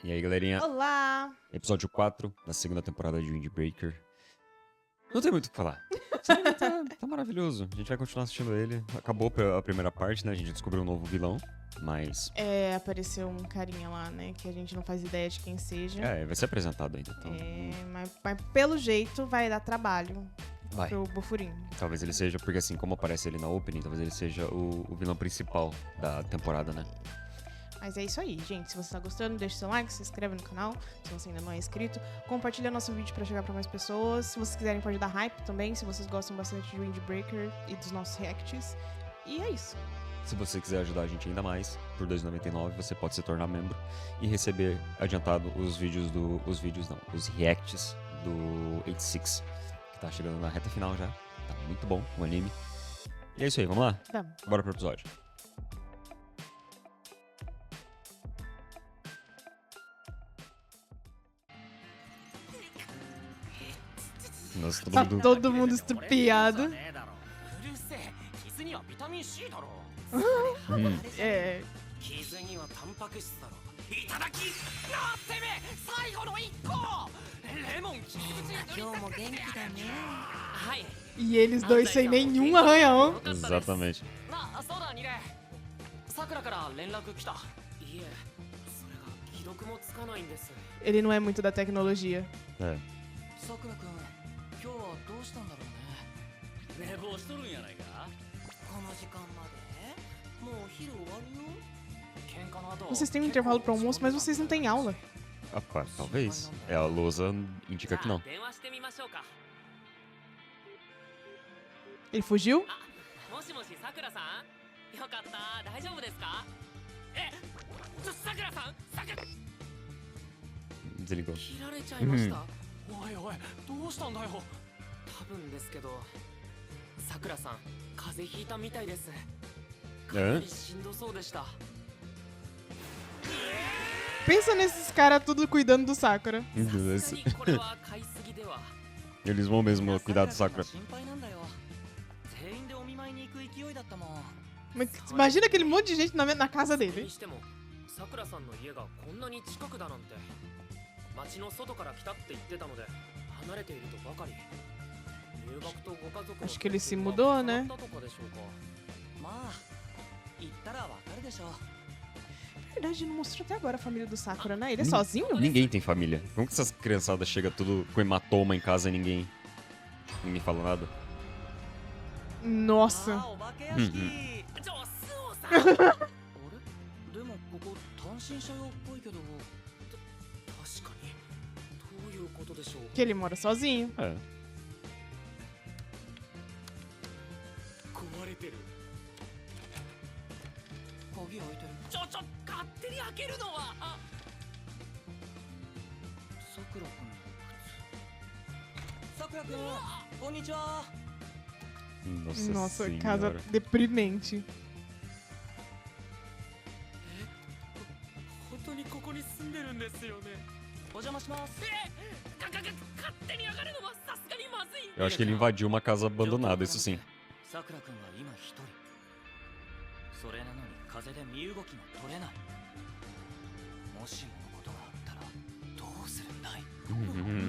E aí, galerinha? Olá! Episódio 4 da segunda temporada de Windbreaker. Não tem muito o que falar. Esse anime tá maravilhoso. A gente vai continuar assistindo ele. Acabou a primeira parte, né? A gente descobriu um novo vilão, mas... Apareceu um carinha lá, né? Que a gente não faz ideia de quem seja. vai ser apresentado ainda, então... Mas pelo jeito vai dar trabalho Vai. pro Bufurinho. Talvez ele seja, porque assim, como aparece ele na opening, talvez ele seja o vilão principal da temporada, né? Mas é isso aí, gente. Se você tá gostando, deixa seu like, se inscreve no canal, se você ainda não é inscrito. Compartilha nosso vídeo pra chegar pra mais pessoas. Se vocês quiserem, pode dar hype também, se vocês gostam bastante de Windbreaker e dos nossos reacts. E é isso. Se você quiser ajudar a gente ainda mais, por R$ 2,99 você pode se tornar membro e receber adiantado os reacts do 86, que tá chegando na reta final já. Tá muito bom o anime. E é isso aí, vamos lá? Vamos. Bora pro episódio. Nossa, Tá todo mundo estrupiado. É. E eles dois sem nenhum arranhão. Exatamente. Ele não é muito da tecnologia. É. Vocês têm um intervalo pro almoço, mas vocês não têm aula. Opa, talvez. A lousa indica que não. Ele fugiu? Desligou. Hã? Pensa nesses caras tudo cuidando do Sakura. Eles vão mesmo cuidar do Sakura. Mas imagina aquele monte de gente na casa dele. Acho que ele se mudou, né? Na verdade, não mostrou até agora a família do Sakura, né? Ele é sozinho? Ninguém tem família. Como que essas criançadas chegam tudo com hematoma em casa e ninguém fala nada? Nossa. Que ele mora sozinho. É. Nossa Nossa, senhora. casa deprimente. Eu acho que ele invadiu uma casa abandonada, isso sim.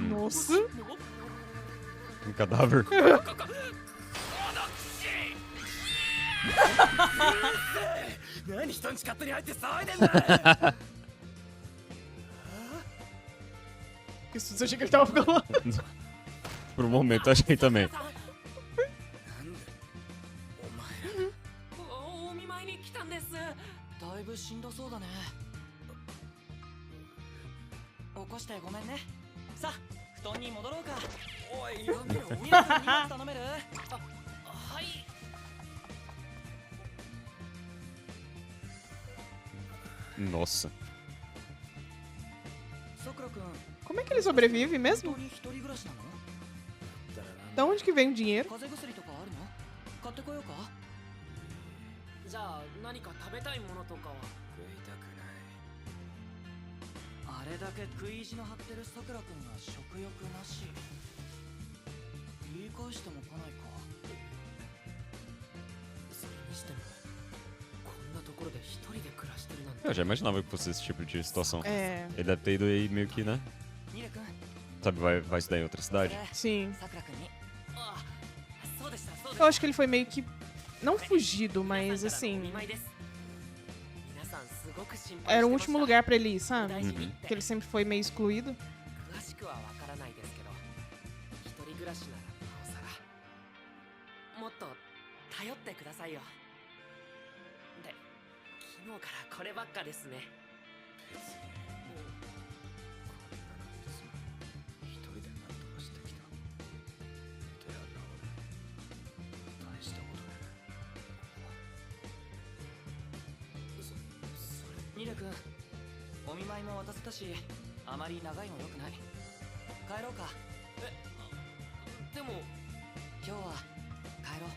Nossa. Um cadáver. Que susto, eu achei que ele tava falando. Por um momento, eu achei também. Nossa. Como é que ele sobrevive mesmo? Da onde que vem o dinheiro? Eu já imaginava que fosse esse tipo de situação. É, Ele deve ter ido aí meio que, né? Sabe, vai estudar em outra cidade. sim. Eu acho que ele foi meio que. Não fugido, mas assim. Era o último lugar pra ele ir, sabe? Uhum. Que ele sempre foi meio excluído. 詳しくはわからないですけど、一人暮らしならなおさらもっと頼ってくださいよ。で、昨日からこればっかですね。別にこんなのいつも一人で何とかしてきた。手や治る。大したことね。ニレ君、お見舞いも渡せたし、あまり長いの良くない。帰ろうか。でも今日は帰ろう。は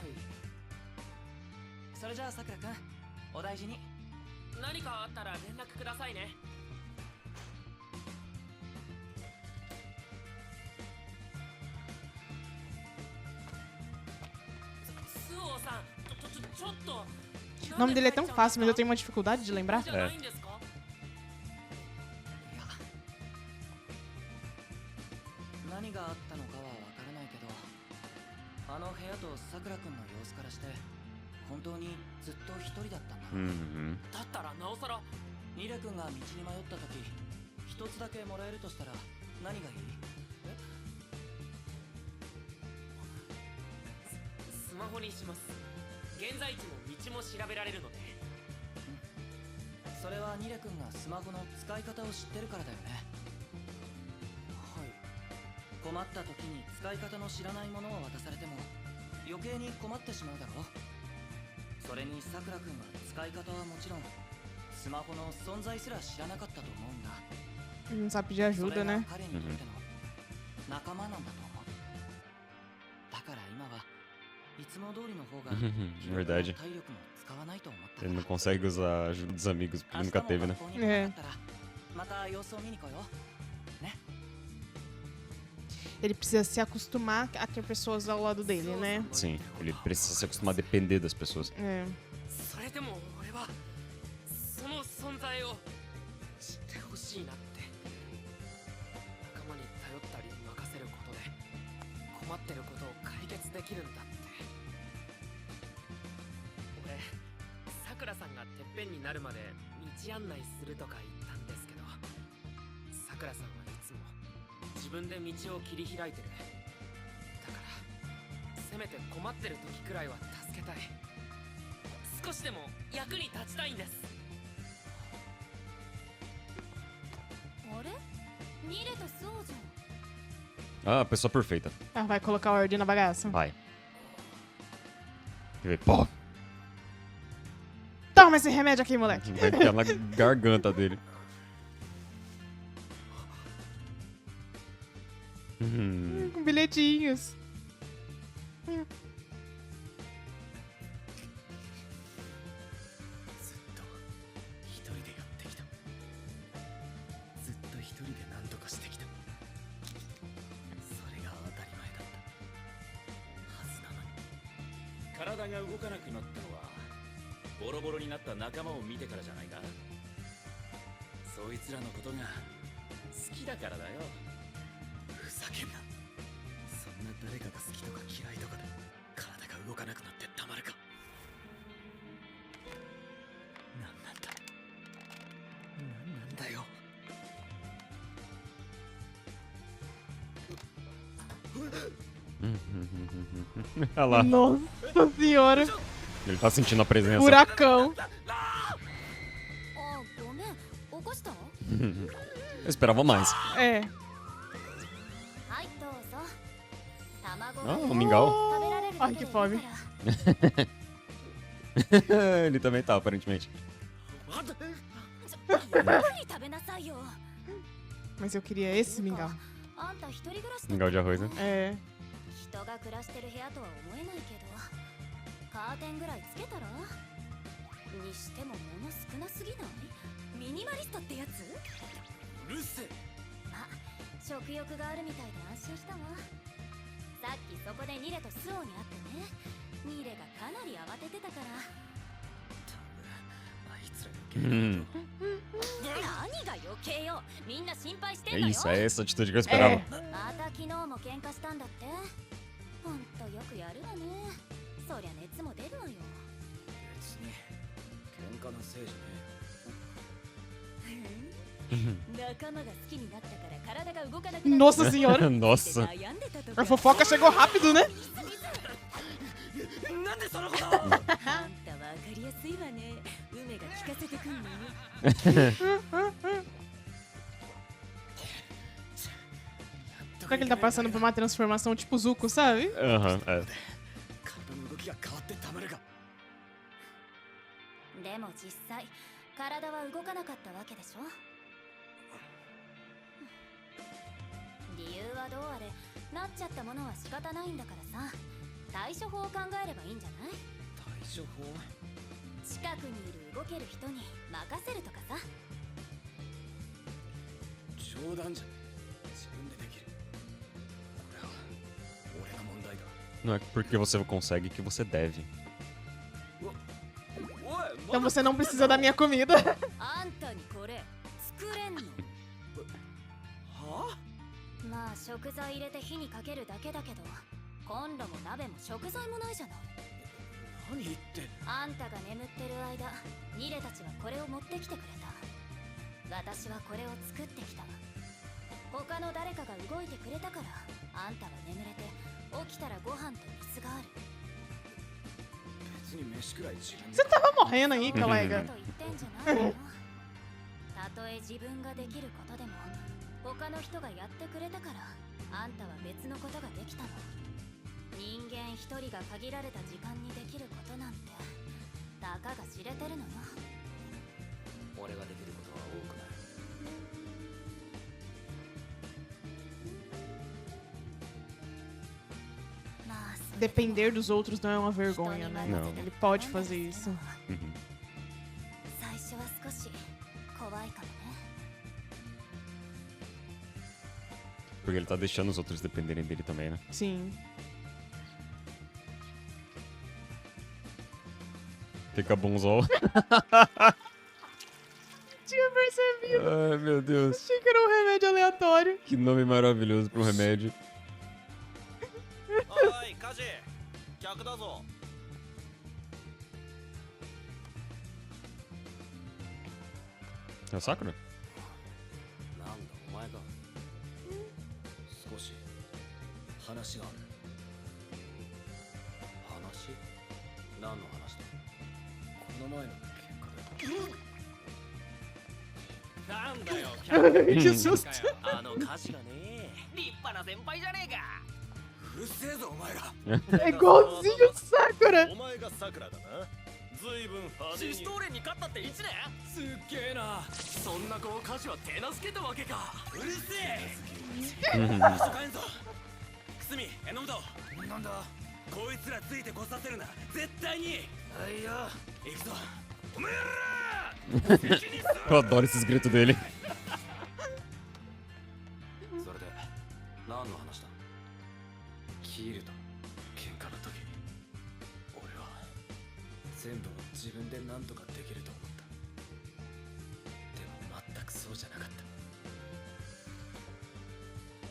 い。それじゃあさくら君、お大事に。何かあったら連絡くださいね。スオさん、ちょっと。 O nome dele é tão fácil, mas eu tenho uma dificuldade de lembrar. じゃないんですか？いや、何があったのかはわからないけど、あの部屋とさくら君の様子からして本当にずっと一人だったんだ。Uhum. だったらなおさらニレ君が道に迷った時、一つだけもらえるとしたら何がいい？スマホにします。現在地も道も調べられるので。それはニレ君がスマホの使い方を知ってるからだよね。はい。困った時に使い方の知らないものを渡されても余計に困ってしまうだろう。それにさくら君は使い方はもちろんスマホの存在すら知らなかったと思うんだ。 Ele não sabe pedir そ ajuda, れが né? 彼にとっての仲間なんだと思う。だから今はいつも通りの方が Verdade. 体力も使わないと思った。 Ele não consegue usar a ajuda dos amigos porque ele nunca teve, né? ええ。また様子を見に来よう。ね。 Ele precisa se acostumar a ter pessoas ao lado dele, né? Sim, ele precisa se acostumar a depender das pessoas. É. それでも俺はその存在を知ってほしいなって。仲間に頼ったり任せることで困ってることを解決できるんだって。俺、さくらさんがてっぺんになるまで道案内するとか言ったんですけど、さくらさんはいつも自分で道を切り開いてる。だからせめて困ってる時くらいは助けたい。少しでも役に立ちたいんです。あれ？ニレとスオじゃん。 Ah, a pessoa perfeita. Ah, vai colocar ordem na bagaça. Vai. Deixa eu ver. Pô, Toma esse remédio aqui, moleque. vai enfiar na garganta dele. Com bilhetinhos. ずっと一人でやってきた。ずっと一人で何とかしてきた。それが当たり前だったはずなのに。体が動かなくなったのはボロボロになった仲間を見てからじゃないか。そいつらのことが好きだからだよ。ふざけんな。そんな誰かが好きとか嫌いとかで体が動かなくなってたまるか。なんなんだ。なんなんだよ。 Olha lá, Nossa senhora. ele tá sentindo a presença. Furacão. あ、ごめん。起こした？ Eu esperava mais. É. はい、どうぞ。卵 Ah, が o mingau. 食べられるだ Ai, け que でいい fome. から。 Ele também tá, aparentemente. ゆっくり食べなさいよ。 Mas eu queria esse mingau. あんた一人暮らしだ Mingau de arroz, né? É. 人が暮らしてる部屋とは思えないけど、カーテンぐらいつけたら？にしても物少なすぎない？ミニマリストってやつ？うるせえ。ま、食欲があるみたいで安心したわ。さっきそこでニレとスオに会ってね、ミーレがかなり慌ててたから。あいつら Hum. 何が余計よ。みんな心配して É んのよ。 isso, é essa atitude que eu esperava. また昨日も喧嘩したんだって。ほんとよくやるわね。そりゃ熱も出るわよ。別に喧嘩のせいじゃね仲間が好きになったから体が動かなくなっ Nossa senhora. Nossa. 悩んでたとか。 A fofoca chegou rápido, né? え。なんでそのことあんたわかりやすいわね。梅が聞かせてくんのよ。 Será que ele tá passando por uma transformação tipo Zuko, sabe? Aham, é. 体の動きが変わってたまるか。でも実際体は動かなかったわけでしょ。理由はどうあれなっちゃったものは仕方ないんだからさ、対処法を考えればいいんじゃない？対処法？近くにいる動ける人に任せるとかさ。冗談じゃ自分でできる。これは俺の問題だ。 Não é porque você consegue que você deve. おい、 Então você não precisa da minha comida. あんたにこれ作れんの？はあ？まあ食材入れて火にかけるだけだけど、コンロも鍋も食材もないじゃない。何言って。あんたが眠ってる間、ニレたちはこれを持ってきてくれた。私はこれを作ってきた。他の誰かが動いてくれたから、あんたは眠れて起きたらご飯と水がある。別に飯くらい自分で。 Você tava morrendo aí, と colega. 言ってんじゃないのよ。たとえ自分ができることでも、他の人がやってくれたから、あんたは別のことができたの。人間一人が限られた時間にできることなんて、たかが知れてるのよ。俺ができることは多くない。まあ、それ Depender dos outros não é uma 人に vergonha, né? 任せて Ele pode fazer なん isso. ですけど Uhum. 最初は少し怖いかもね。 Porque ele tá deixando os outros dependerem dele também, né? Sim. Fica bonzol. Tinha percebido. Ai, meu Deus. Achei que era um remédio aleatório. Que nome maravilhoso pra um remédio. おいカジ客だぞ。 É o Sakura? なんだお前か。少し話がある。話？何の話だ？この前の喧嘩で。なんだよ Que susto. あの歌詞がね立派な先輩じゃねえか。うるせえぞお前ら。 É igualzinho o Sakura. お前がさくらだな。ずいぶん派手に。シストーレンに勝ったって1年。すっげえな。そんな子を歌詞は手なずけたわけか。うるせえ。Uhum. 人帰んぞ。くすみ、えのむと。なんだ。こいつらついてこさせるな。絶対に。はいよ。行くぞ。お前ら。責任する。 Eu adoro esses gritos dele. それで何の話だ？キールと喧嘩の時俺は全部を自分で何とかできると思った。でも全くそうじゃなかった。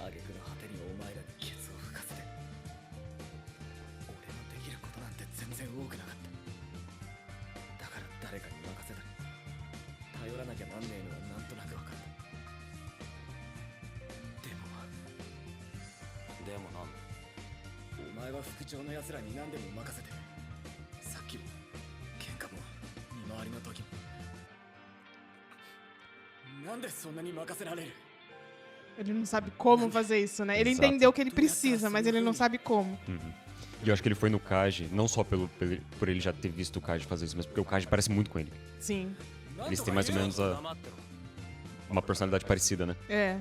挙句の果てにお前らにケツを吹かせて俺のできることなんて全然多くなかった。だから誰かに任せたり頼らなきゃなんねえのはなんとなく分かった。でもなんだ。お前は副長の奴らに何でも任せて。さっきも喧嘩も見回りの時も。なんでそんなに任せられる？ Ele não sabe como fazer isso, né? Ele Exato. entendeu que ele precisa, mas ele não sabe como. Uhum. E eu acho que ele foi no Kaji, não só por ele já ter visto o Kaji fazer isso, mas porque o Kaji parece muito com ele. Sim. Eles têm mais ou menos uma personalidade parecida, né? É.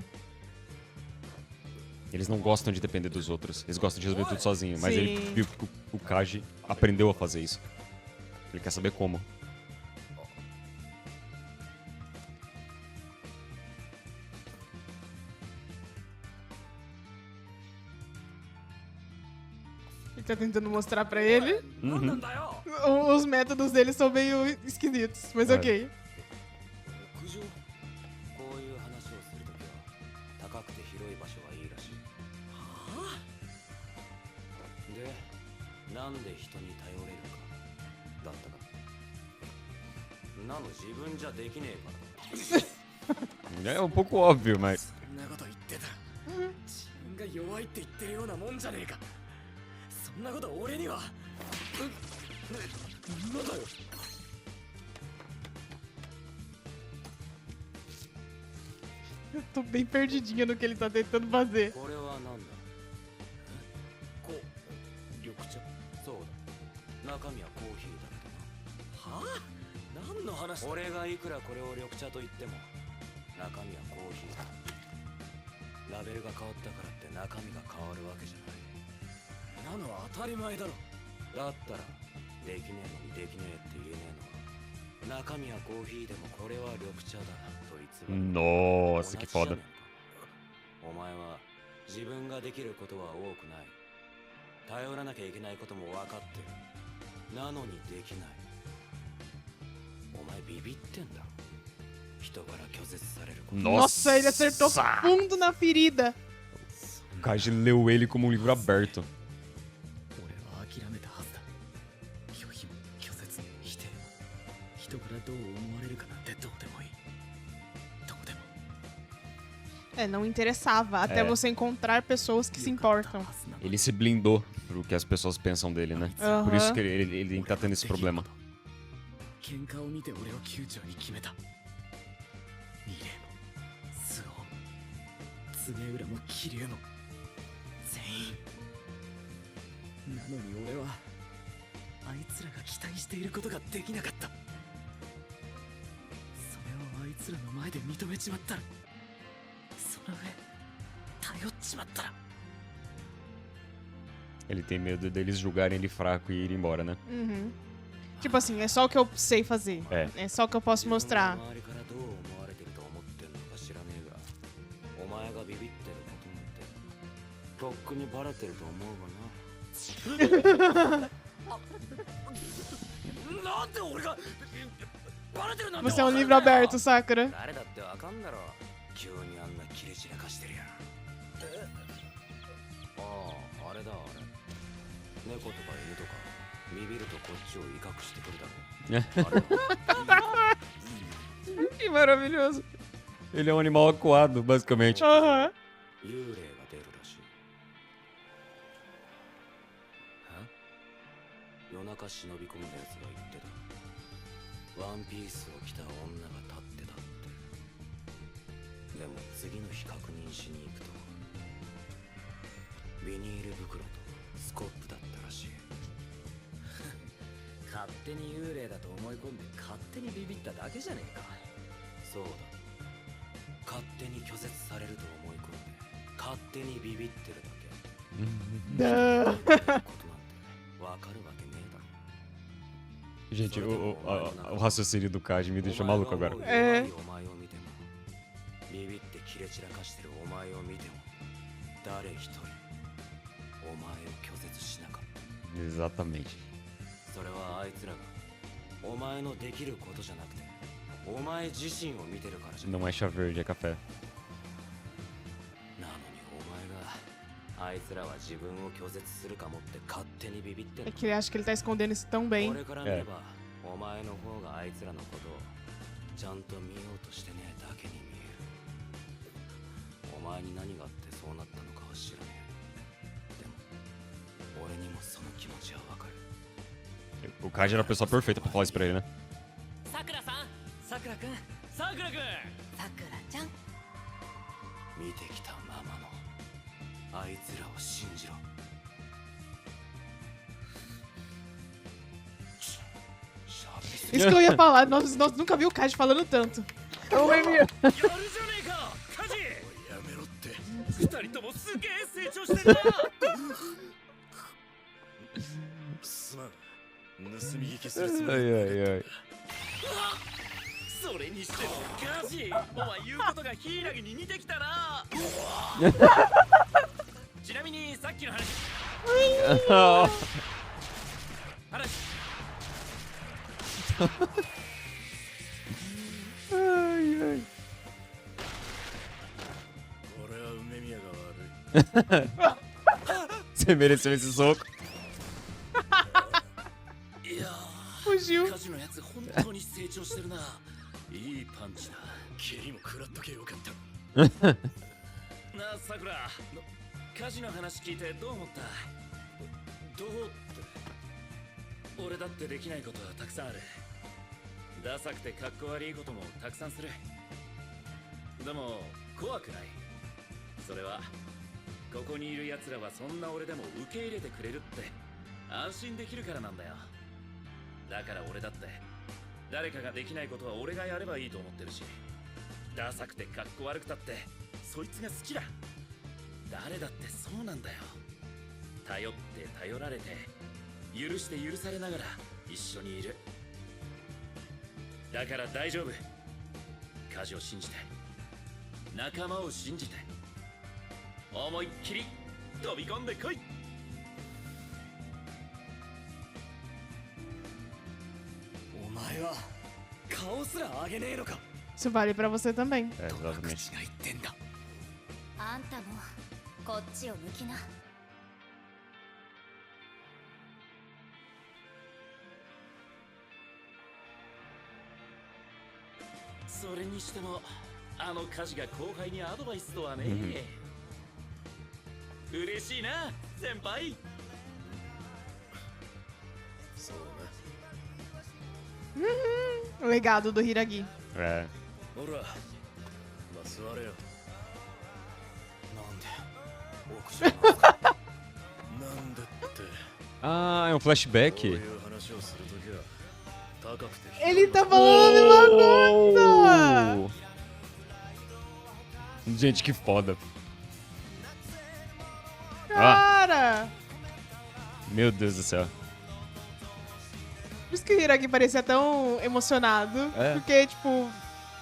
Eles não gostam de depender dos outros, eles gostam de resolver tudo sozinho, mas Sim. ele viu que o Kaji aprendeu a fazer isso. Ele quer saber como. Ele tá tentando mostrar pra ele. 何なんだよ Os métodos dele são meio esquisitos, mas É. ok. 屋上こういう話をするときは高くて広い場所がいいらしいはあでなんで人に頼れるかだったかなの自分じゃできねえから É um pouco óbvio, mas. そんなこと言ってた自分が弱いって言ってるようなもんじゃねえかそんなこと俺にはなんだよ Eu tô bem perdidinha no que ele tá tentando fazer. これは何だこう緑茶そうだ中身はコーヒーだけどはあ何の話な俺がいくらこれを緑茶と言っても中身はコーヒーだラベルが変わったからって中身が変わるわけじゃないなのは当たり前だろだったらできねえのにできねえって言えねえのは中身はコーヒーでもこれは緑茶だと偽る Nossa, que 同じじゃ foda. ねえかお前は自分ができることは多くない頼らなきゃいけないことも分かってるなのにできないお前ビビってんだろ人から拒絶されること Nossa, ele acertou fundo na ferida. O Kaji leu ele como um livro aberto. 俺は諦めたはずだ拒否も拒絶も否定も人からどう思われるかなんてどうでもいいどうでも É, não interessava, até É. você encontrar pessoas que se importam. はずなの Ele se blindou pro que as pessoas pensam dele, né? Por isso que ele tá tendo esse problema. 喧嘩を見て俺を窮地に決めたミレイもスオン常浦も桐生も全員なのに俺はあいつらが期待していることができなかったそれをあいつらの前で認めちまったらその上頼っちまったら Ele tem medo deles julgarem ele fraco e ir embora, né? Uhum. Tipo assim, é só o que eu sei fazer. É. É só o que eu posso mostrar. 自分が周りからどう思われてると思ってんのか知らねえがお前がビビってることなんてとっくにバレてると思うがななんで俺がバレてるなんて Você é um livro aberto, Sakura. 誰だってわかんだろ急にあんなキレ散らかしてるやんあああれだあれ猫とか犬とかビビるとこっちを威嚇してくるだろあれ Que maravilhoso. Ele é um animal acuado, basicamente. Aham. 幽霊が出るらしい夜中忍び込んだやつが言ってたワンピースを着た女が立ってたってでも次の日確認しに行くとビニール袋とスコップだったらしい勝手に幽霊だと思い込んで勝手にビビっただけじゃねえかそうだ勝手に拒絶されると思い込んで勝手にビビってるだけ Duh. ことなんてわかるわけねえだろ Gente, o raciocínio do Kaji me deixou maluco agora. えお前を見てもビビってキレ散らかしてるお前を見ても誰一人お前を拒絶しなかった Exatamente. それはあいつらがお前のできることじゃなくてお前自身を見てるからじゃん Não é chá verde, é café. なのにお前があいつらは自分を拒絶するかもって勝手にビビってん É の que ele acha que ele tá escondendo isso tão bem. 俺から見れば、お前の方があいつらのことをちゃんと見ようとしてねえだけに見えるお前に何があってそうなったのかは知らねえでも俺にもその気持ちはわかる O Kaji era a pessoa perfeita pra falar isso pra ele, né? さくらさんさくらくんさくらくんさくらちゃん見てきたままのあいつらを信じろ Isso que eu ia falar, nós nunca viu o Kaji falando tanto. Então, Emir. やるじゃねえかカジやめろって二人ともすげえ成長してるなすまん盗み聞きするつも Ai, り ai, ai. それにしてもカジお前言うことがヒイラギに似てきたなちなみにさっきの話 Ai, ai. 俺は梅宮が悪 Você mereceu esse soco. い。いや Fugiu. ー、カジのやつ本当に成長してるな。いいパンチだ。蹴りも食らっとけよかった。なあ、さくら。カジの話聞いてどう思った？どうって。俺だってできないことはたくさんある。ダサくてかっこ悪いこともたくさんする。でも怖くない。それはここにいる奴らはそんな俺でも受け入れてくれるって安心できるからなんだよ。だから俺だって誰かができないことは俺がやればいいと思ってるし、ダサくてかっこ悪くたってそいつが好きだ。誰だってそうなんだよ。頼って頼られて許して許されながら一緒にいる。だから大丈夫。家事を信じて仲間を信じて思いっきり飛び込んでこい。お前は顔すら上げねえのか。 Isso vale pra você também. É, どんな exatamente. 口が言ってんだ。あんたもこっちを向きな。それにしてもあの家事が後輩にアドバイスとはね。嬉しいな先輩。そうね。 O legado do Hiragi. É. ほら、まあ、座れよ。なんで屋上なんかなんでって Ah, é um こうい flashback. う話をするときは高くて Ele tá falando de uma coisa! Gente, que foda. Cara! Meu Deus do céu. Por isso que o Hiragi parecia tão emocionado. É. Porque, tipo,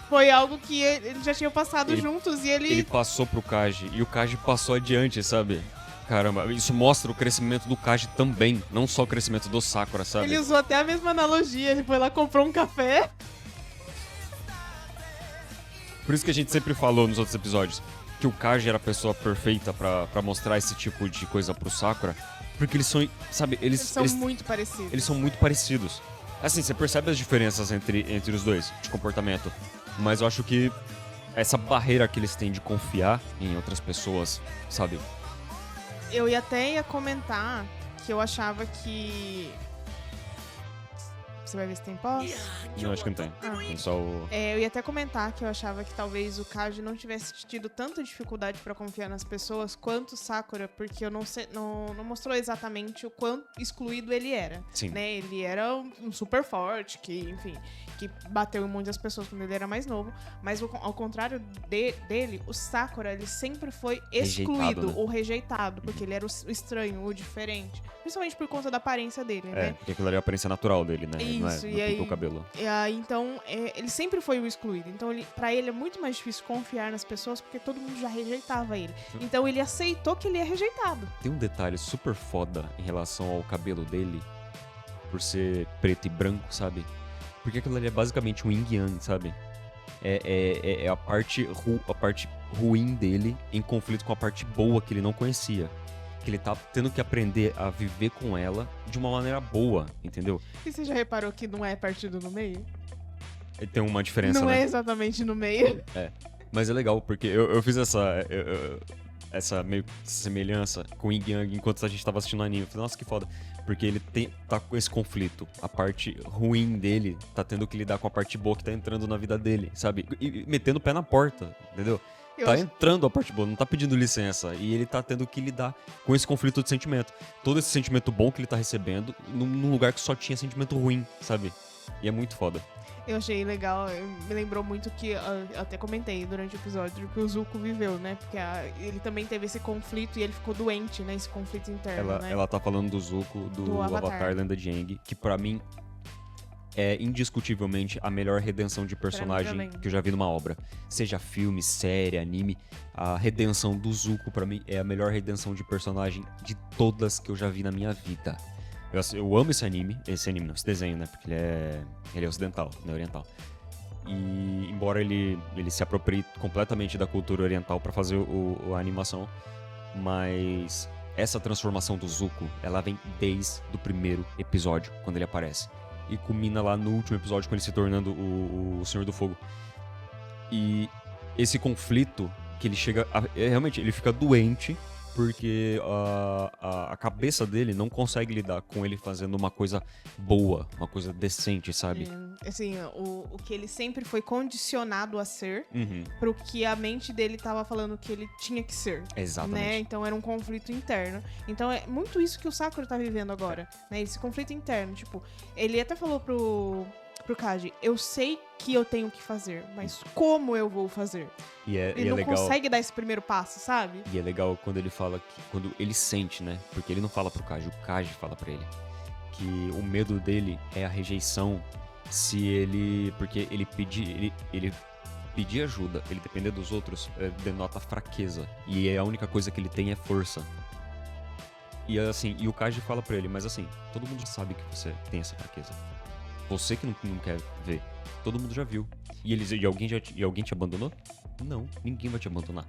foi algo que eles já tinham passado Ele- juntos e Ele passou pro Kaji e o Kaji passou adiante, sabe? Caramba, isso mostra o crescimento do Kaji também, não só o crescimento do Sakura, sabe? ele usou até a mesma analogia. Ele foi lá, comprou um café. Por isso que a gente sempre falou nos outros episódios que o Kaji era a pessoa perfeita pra mostrar esse tipo de coisa pro Sakura, porque eles são, sabe, Eles são muito parecidos. eles são muito parecidos. Assim, você percebe as diferenças entre os dois de comportamento, mas eu acho que essa barreira que eles têm de confiar em outras pessoas, sabe? Eu ia comentar que eu achava que... Você vai ver se tem pós? Não, acho que não tem. Tem só o... É, eu ia até comentar que eu achava que talvez o Kaji não tivesse tido tanta dificuldade pra confiar nas pessoas quanto o Sakura, porque eu não sei, não mostrou exatamente o quão excluído ele era. Sim. Né? Ele era um super forte, que, enfim, que bateu em muitas pessoas quando ele era mais novo. Mas ao contrário dele, o Sakura, ele sempre foi excluído Rejeitado, né? ou rejeitado, porque ele era o estranho, o diferente. Principalmente por conta da aparência dele, É, né? porque aquilo ali é a aparência natural dele, né? Não é, Isso, não e aí- pintou o cabelo. E aí, então, ele sempre foi o excluído. Então, pra ele é muito mais difícil confiar nas pessoas porque todo mundo já rejeitava ele. Então, ele aceitou que ele é rejeitado. Tem um detalhe super foda em relação ao cabelo dele, por ser preto e branco, sabe? Porque aquilo ali é basicamente um yin yang, sabe? É a parte ruim dele em conflito com a parte boa que ele não conhecia. Que ele tá tendo que aprender a viver com ela de uma maneira boa, entendeu? E você já reparou que não é partido no meio? Tem uma diferença, Não né? é exatamente no meio. Mas é legal, porque eu fiz essa meio que semelhança com o Yin Yang enquanto a gente tava assistindo o anime. Eu falei, nossa, que foda. Porque ele tá com esse conflito. A parte ruim dele tá tendo que lidar com a parte boa que tá entrando na vida dele, sabe? E metendo o pé na porta, entendeu? Eu Tá acho- entrando a parte boa, não tá pedindo licença. E ele tá tendo que lidar com esse conflito de sentimento. Todo esse sentimento bom que ele tá recebendo num lugar que só tinha sentimento ruim, sabe? E é muito foda. Eu achei legal, me lembrou muito que, eu até comentei durante o episódio, que o Zuko viveu, né? Porque ele também teve esse conflito e ele ficou doente, né? Esse conflito interno, né? Ela tá falando do Zuko, do Do Avatar. Avatar Lenda de Aang, que pra mim é indiscutivelmente a melhor redenção de personagem também. que eu já vi numa obra. Seja filme, série, anime, a redenção do Zuko, pra mim, é a melhor redenção de personagem de todas que eu já vi na minha vida. Eu amo esse anime não, esse desenho, né? Porque ele é ocidental, não é oriental. E embora ele se aproprie completamente da cultura oriental pra fazer a animação, mas essa transformação do Zuko, ela vem desde o primeiro episódio, quando ele aparece. E culmina lá no último episódio, com ele se tornando o Senhor do Fogo. E esse conflito, que ele chega... realmente, ele fica doente, porque a cabeça dele não consegue lidar com ele fazendo uma coisa boa, uma coisa decente, sabe? Assim, o que ele sempre foi condicionado a ser, Uhum. pro que a mente dele tava falando que ele tinha que ser. Exatamente. Né? Então era um conflito interno. Então é muito isso que o Sakura tá vivendo agora, né? Esse conflito interno, tipo, ele até falou pro Kaji, eu sei que eu tenho que fazer, mas como eu vou fazer? E é Ele não legal. consegue dar esse primeiro passo, sabe? E é legal quando ele fala quando ele sente, né? Porque ele não fala pro Kaji, o Kaji fala pra ele. Que o medo dele é a rejeição se ele... Porque ele pedir ajuda, ele depender dos outros, denota fraqueza. E a única coisa que ele tem é força. E assim, o Kaji fala pra ele, mas assim, todo mundo já sabe que você tem essa fraqueza. Você que não quer ver. Todo mundo já viu. E alguém te abandonou? Não, ninguém vai te abandonar.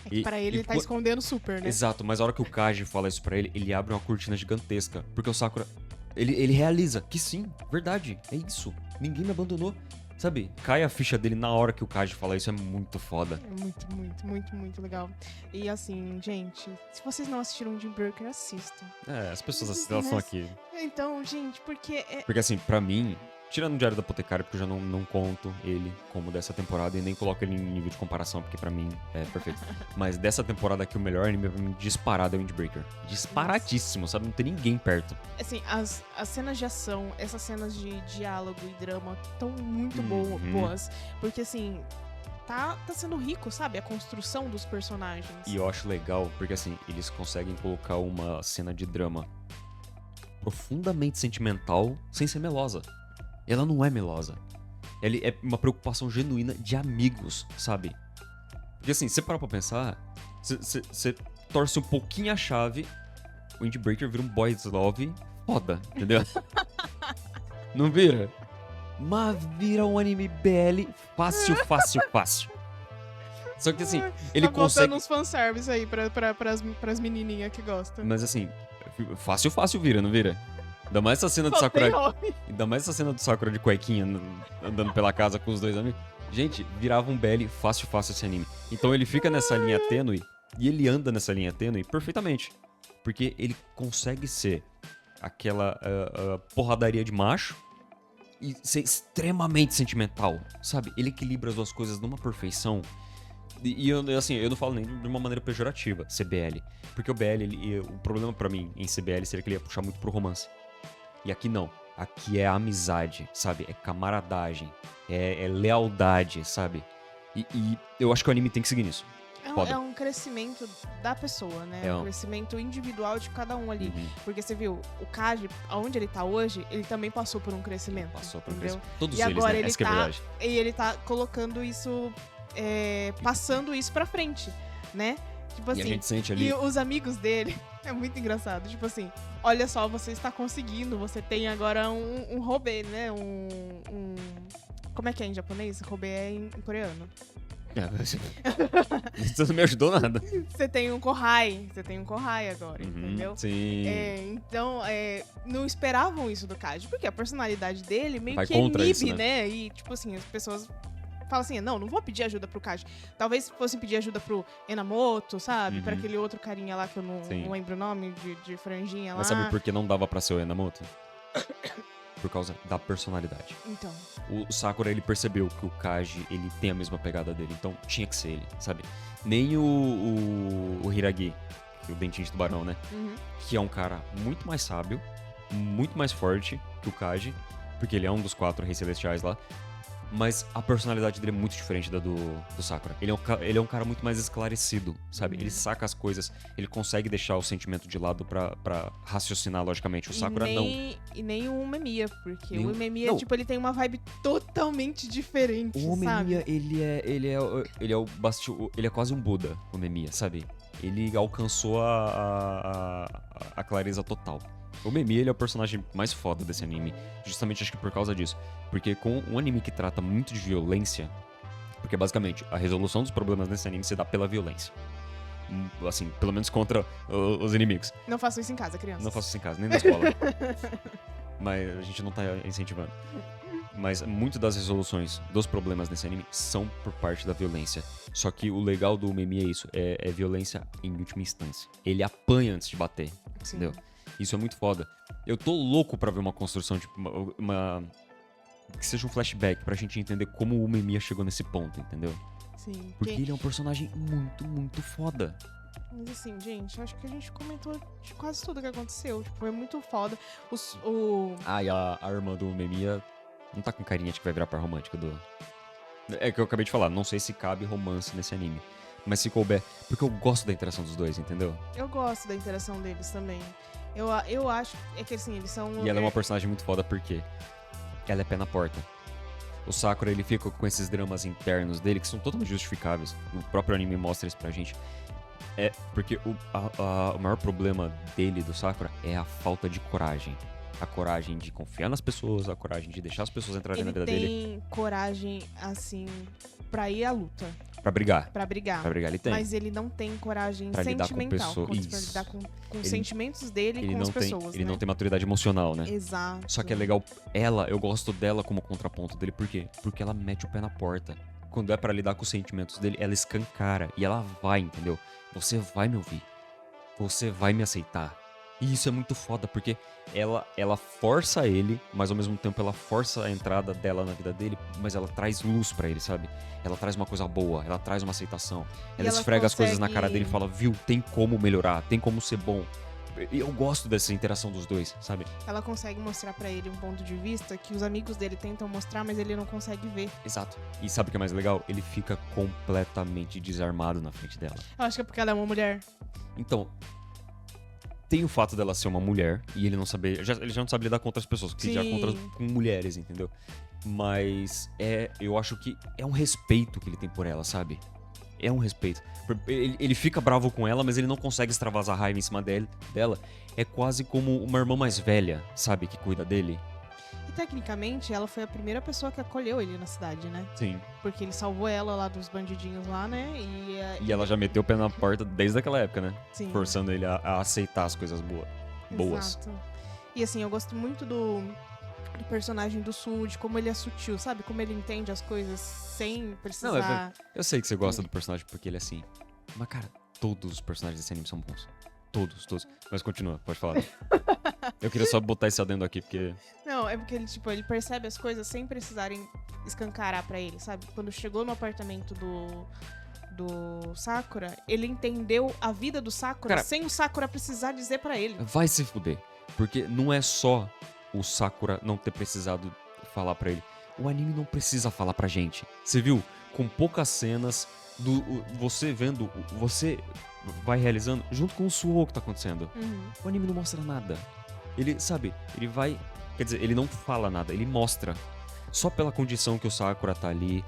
É que pra ele tá escondendo super, né? Exato, mas a hora que o Kaji fala isso pra ele, ele abre uma cortina gigantesca. Porque o Sakura, ele realiza que sim, verdade, é isso. Ninguém me abandonou. Sabe, cai a ficha dele na hora que o Kaji fala isso, é muito foda. É muito, muito, muito, muito legal. E assim, gente, se vocês não assistiram Jim Breaker, assistam. As pessoas assistem, elas estão aqui. Então, gente, porque Porque assim, pra mim, tirando o Diário da Apotecária, porque eu já não conto ele como dessa temporada e nem coloco ele em nível de comparação, porque pra mim é perfeito. Mas dessa temporada aqui, o melhor anime pra mim disparado é o Windbreaker. Disparadíssimo, sabe? Não tem ninguém perto. assim, as cenas de ação, essas cenas de diálogo e drama estão muito Uhum. boas. Porque assim, tá sendo rico, sabe? A construção dos personagens. E eu acho legal, porque assim, eles conseguem colocar uma cena de drama profundamente sentimental sem ser melosa. Ela não é melosa. Ela é uma preocupação genuína de amigos, sabe? Porque assim, você parar pra pensar, você torce um pouquinho a chave, o Windbreaker vira um boys love foda, entendeu? Não vira? Mas vira um anime BL fácil, fácil, fácil. Só que assim, ele tá consegue... botando uns fanservice aí pras menininhas que gostam. Mas assim, fácil, fácil vira, não vira? Ainda mais essa cena do Só tem Sakura... homem. Ainda mais essa cena do Sakura de cuequinha andando pela casa com os dois amigos. Gente, virava um BL fácil, fácil esse anime. Então ele fica nessa linha tênue e ele anda nessa linha tênue perfeitamente. Porque ele consegue ser aquela porradaria de macho e ser extremamente sentimental, sabe? Ele equilibra as duas coisas numa perfeição. E assim, eu não falo nem de uma maneira pejorativa, CBL. Porque o BL, o problema pra mim em CBL seria que ele ia puxar muito pro romance. E aqui não. Aqui é amizade, sabe? É camaradagem. É lealdade, sabe? E eu acho que o anime tem que seguir nisso. Foda. É um crescimento da pessoa, né? É um crescimento individual de cada um ali. Uhum. Porque você viu, o Kaji, aonde ele tá hoje, ele também passou por um crescimento. Passou por um entendeu? crescimento. Todos E eles, agora né? ele Essa que é a tá- verdade. E ele tá colocando isso, passando isso pra frente, né? Tipo E assim, a gente sente ali... e os amigos dele, é muito engraçado. Tipo assim, olha só, você está conseguindo, você tem agora um robê, né? Como é que é em japonês? Robê é em coreano. Isso não me ajudou nada. Você tem um kohai agora, Uhum, entendeu? sim. Então, não esperavam isso do Kaji, porque a personalidade dele meio Vai que contra inibe, isso, né? E, tipo assim, as pessoas falam assim, não vou pedir ajuda pro Kaji. Talvez fossem pedir ajuda pro Enamoto, sabe? Uhum. Pra aquele outro carinha lá que eu não Sim. lembro o nome, de franjinha lá. Mas sabe por que não dava pra ser o Enamoto? Por causa da personalidade. Então, O Sakura, ele percebeu que o Kaji, ele tem a mesma pegada dele, então tinha que ser ele, sabe? Nem o Hiragi, que é o dentinho de tubarão, né? uhum. Que é um cara muito mais sábio, muito mais forte que o Kaji, porque ele é um dos 4 reis celestiais lá. Mas a personalidade dele é muito diferente da do Sakura. Ele é um cara muito mais esclarecido, sabe? Ele saca as coisas, ele consegue deixar o sentimento de lado pra raciocinar logicamente. O Sakura não. E nem o Umemiya, porque Nem o o- Umemiya, não. tipo, ele tem uma vibe totalmente diferente, O sabe? Memiya, ele é o ele é quase um Buda, o Memiya, sabe? Ele alcançou a clareza total. O Memiya, ele é o personagem mais foda desse anime, justamente acho que por causa disso. Porque com um anime que trata muito de violência, porque basicamente a resolução dos problemas nesse anime se dá pela violência. Assim, pelo menos contra os inimigos. Não façam isso em casa, crianças. Não faço isso em casa, nem na escola. Mas a gente não tá incentivando. Mas muito das resoluções dos problemas nesse anime são por parte da violência. Só que o legal do Memi é isso, é violência em última instância. Ele apanha antes de bater, Sim. entendeu? Isso é muito foda. Eu tô louco pra ver uma construção, tipo, que seja um flashback pra gente entender como o Memiya chegou nesse ponto, entendeu? Sim. Porque ele é um personagem muito, muito foda. Mas assim, gente, acho que a gente comentou de quase tudo que aconteceu. Tipo, é muito foda. O... Ah, e a irmã do Memiya não tá com carinha de que vai virar par romântica do... É que eu acabei de falar, não sei se cabe romance nesse anime. Mas se couber, porque eu gosto da interação dos dois, entendeu? Eu gosto da interação deles também. Eu acho é que assim, eles são... E ela é uma personagem muito foda porque ela é pé na porta. O Sakura, ele fica com esses dramas internos dele que são totalmente justificáveis. O próprio anime mostra isso pra gente. É porque o maior problema dele, do Sakura, é a falta de coragem. A coragem de confiar nas pessoas, a coragem de deixar as pessoas entrarem na Ele vida tem dele coragem, assim, pra ir à luta, pra brigar. pra brigar. Pra brigar ele tem. Mas ele não tem coragem Pra lidar com sentimental. pessoa- Pra isso. lidar com os Ele- sentimentos dele e Ele com não as tem, pessoas, ele né? não tem maturidade emocional, né? Exato. Só que é legal, eu gosto dela como contraponto dele, por quê? Porque ela mete o pé na porta. Quando é pra lidar com os sentimentos dele, ela escancara e ela vai, entendeu? Você vai me ouvir. Você vai me aceitar. E isso é muito foda, porque ela força ele, mas ao mesmo tempo ela força a entrada dela na vida dele, mas ela traz luz pra ele, sabe? Ela traz uma coisa boa, ela traz uma aceitação. Ela ela esfrega as coisas na cara consegue- dele e fala, viu, tem como melhorar, tem como ser bom. E eu gosto dessa interação dos dois, sabe? Ela consegue mostrar pra ele um ponto de vista que os amigos dele tentam mostrar, mas ele não consegue ver. Exato. E sabe o que é mais legal? Ele fica completamente desarmado na frente dela. Eu acho que é porque ela é uma mulher. Então, tem o fato dela ser uma mulher e ele não saber. Ele já não sabe lidar com outras pessoas, porque já Sim. contra com mulheres, entendeu? Mas eu acho que é um respeito que ele tem por ela, sabe? É um respeito. Ele fica bravo com ela, mas ele não consegue extravasar raiva em cima dela. É quase como uma irmã mais velha, sabe? Que cuida dele. E tecnicamente, ela foi a primeira pessoa que acolheu ele na cidade, né? Sim. Porque ele salvou ela lá dos bandidinhos lá, né? E ela já meteu o pé na porta desde aquela época, né? Sim. Forçando ele a aceitar as coisas boas. Exato. E assim, eu gosto muito do personagem do Sul, de como ele é sutil, sabe? Como ele entende as coisas sem precisar... Eu sei que você gosta do personagem porque ele é assim. Mas, cara, todos os personagens desse anime são bons. Todos. Mas continua, pode falar. Eu queria só botar esse adendo aqui, porque... Não, é porque ele, tipo, ele percebe as coisas sem precisarem escancarar pra ele, sabe? Quando chegou no apartamento do Sakura, ele entendeu a vida do Sakura Cara, sem o Sakura precisar dizer pra ele. vai se fuder. Porque não é só o Sakura não ter precisado falar pra ele. O anime não precisa falar pra gente. Você viu? Com poucas cenas, você vendo, você vai realizando junto com o Suo que tá acontecendo. Uhum. O anime não mostra nada. Ele, sabe, ele vai... Quer dizer, ele não fala nada, ele mostra. Só pela condição que o Sakura tá ali,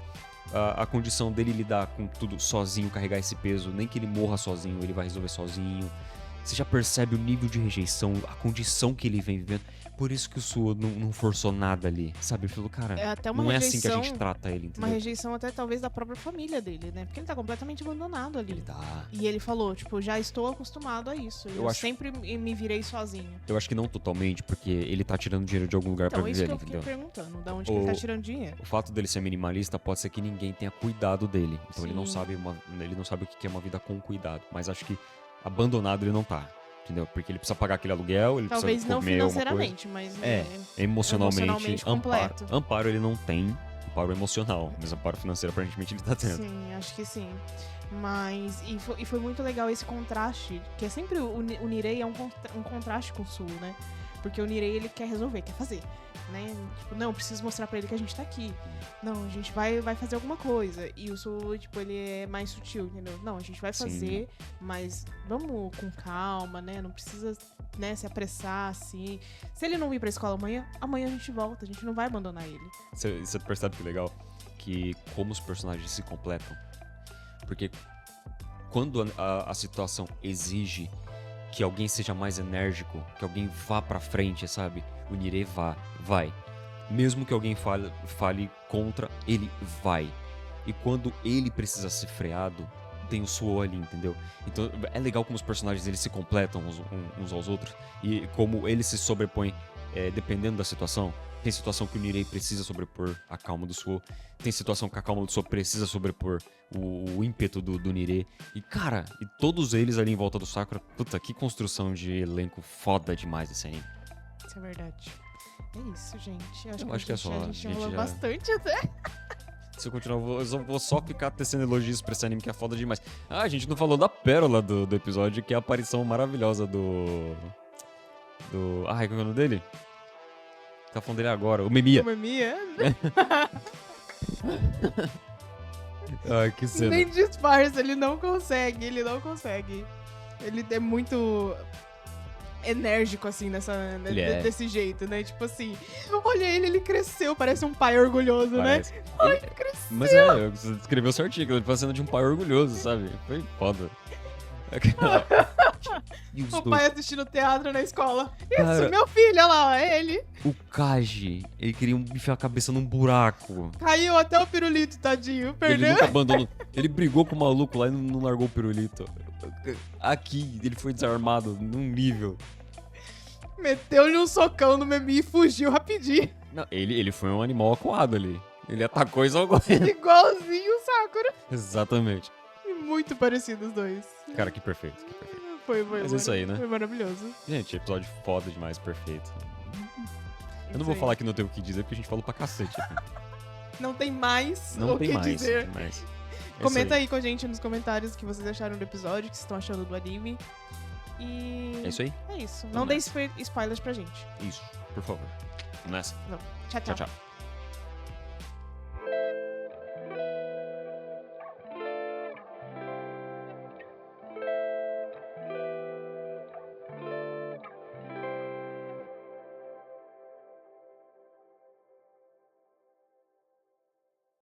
a condição dele lidar com tudo sozinho, carregar esse peso, nem que ele morra sozinho, ele vai resolver sozinho. Você já percebe o nível de rejeição, a condição que ele vem vivendo. Por isso que o Suo não forçou nada ali, sabe? Ele falou, cara, É até uma não é assim que a rejeição- gente trata ele, Uma entendeu? rejeição até talvez da própria família dele, né? Porque ele tá completamente abandonado ali. Ele tá... E ele falou, tipo, já estou acostumado a isso. Eu acho- sempre me virei sozinho. Eu acho que não totalmente, porque ele tá tirando dinheiro de algum lugar Então, pra isso viver que eu ali, fiquei entendeu? perguntando. Da onde que ele tá tirando dinheiro? O fato dele ser minimalista pode ser que ninguém tenha cuidado dele. Então ele não Sim. sabe ele não sabe o que é uma vida com cuidado. Mas acho que abandonado ele não tá. Entendeu? Porque ele precisa pagar aquele aluguel, ele Talvez precisa não comer alguma coisa. financeiramente, mas... É. Emocionalmente Emocionalmente amparo. completo. Amparo ele não tem. Amparo emocional. Mas amparo financeiro aparentemente ele tá tendo. Sim, acho que sim. Mas... E foi muito legal esse contraste. Que é sempre... O Nirei é um contraste com o Sul, né? Porque o Nirei, ele quer resolver, quer fazer, né? Tipo, não, preciso mostrar pra ele que a gente tá aqui. Não, a gente vai fazer alguma coisa. E o Sou, tipo, ele é mais sutil, entendeu? Não, a gente vai Sim. fazer, mas vamos com calma, né? Não precisa, né, se apressar, assim. Se ele não vir pra escola amanhã a gente volta, a gente não vai abandonar ele. Você percebe que legal? Que como os personagens se completam. Porque quando a situação exige que alguém seja mais enérgico, que alguém vá pra frente, sabe? O Nirei vai. Mesmo que alguém fale contra, ele vai. E quando ele precisa ser freado, tem o Suo ali, entendeu? Então é legal como os personagens eles se completam uns aos outros e como eles se sobrepõem dependendo da situação. Tem situação que o Nirei precisa sobrepor a calma do Suo. Tem situação que a calma do Suo precisa sobrepor o ímpeto do Nirei. E, cara, e todos eles ali em volta do Sakura. Puta, que construção de elenco foda demais esse anime. Isso é verdade. É isso, gente. Eu acho que é só, A a gente gente enrolou já- bastante até. Se eu continuar, eu vou só ficar tecendo elogios pra esse anime que é foda demais. Ah, a gente não falou da pérola do episódio, que é a aparição maravilhosa do... Ai, qual é o nome dele? Tá falando dele agora, o Memiya. Como é minha? Ai, que cena. Nem disfarça, ele não consegue. Ele é muito enérgico, assim, Ele é. desse jeito, né? Tipo assim, olha ele cresceu, parece um pai orgulhoso, Parece. né? Ai, Ele- cresceu. Mas você descreveu certinho, ele foi cena de um pai orgulhoso, sabe? Foi foda. E os O dois- pai assistindo teatro na escola. Isso, Cara- meu filho, olha lá, é ele. O Kaji, ele queria enfiar a cabeça num buraco. Caiu até o pirulito, tadinho. Ele Perdeu. nunca abandonou. Ele brigou com o maluco lá e não largou o pirulito. Aqui, ele foi desarmado num nível. Meteu-lhe um socão no Memi e fugiu rapidinho. Não, ele foi um animal acuado ali. Ele atacou e salvou ele. Igualzinho o Sakura. Exatamente. E muito parecidos os dois. Cara, que perfeito, que perfeito. Foi Mas é isso aí, né? Foi maravilhoso. Gente, episódio foda demais, perfeito. Eu não vou Isso aí. falar que não tem o que dizer, porque a gente falou pra cacete aqui. Não tem mais Não o tem que mais, dizer. mas... é Comenta isso aí com a gente nos comentários o que vocês acharam do episódio, o que vocês estão achando do anime. E É isso aí? é isso. Vamos Não dê nessa. spoilers pra gente. Isso, por favor. Vamos nessa. Não. Tchau, tchau. Tchau, tchau.